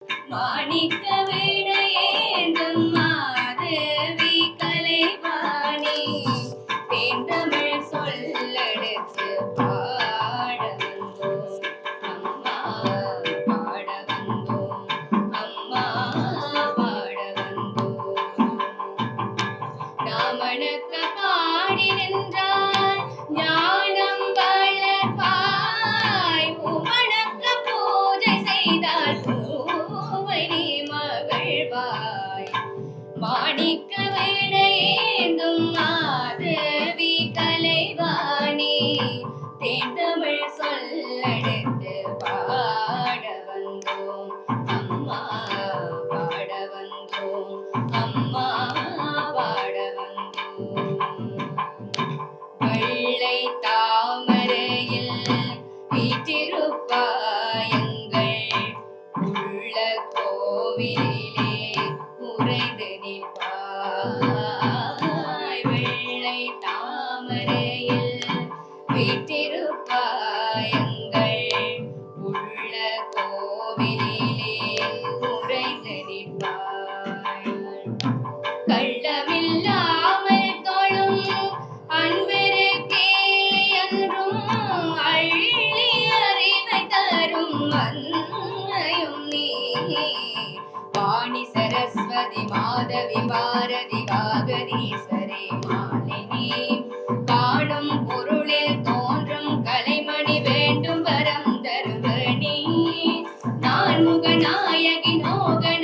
மாணிக்க வீணையேந்தும் மாதவி கலைவாணி தேந்தமிழ் சொல்லெடுத்து பாட வந்தோம் அம்மா பாட வந்தோம் அம்மா பாட வந்தோம் நாமணக்க பாடி நின்றாய் ஞானம் வளர்ப்பாய் உமணக்க பூஜை செய்தால் மாணிக்க வீணையேந்தும் மாதவி கலைவாணி தேந்தமிழ் சொல்லெடுத்து பாட வந்தோம் அம்மா பாட வந்தோம் அம்மா பாட வந்தோம் வெள்ளை தாமரையில் வீற்றிருப்பாய் எங்கள் உள்ள கோவிலே உறைந்து நிற்பாய் வெள்ளை தாமரையில் வீற்றிருப்பாய் எங்கள் உள்ள கோவிலே உறைந்து நிற்பாய் கள்ளமில்லாமல் தொழும் அன்பருக்கே என்றும் அள்ளி அறிவை தரும் அன்னையும் நீ வாணி சரஸ்வதி மாதவி பாரதி காகதீஸ்வரி மாலினி காணும் பொருளில் தோன்றும் கலைமணி வேண்டும் வரம் தருவணி நான் முகநாயகி நோகன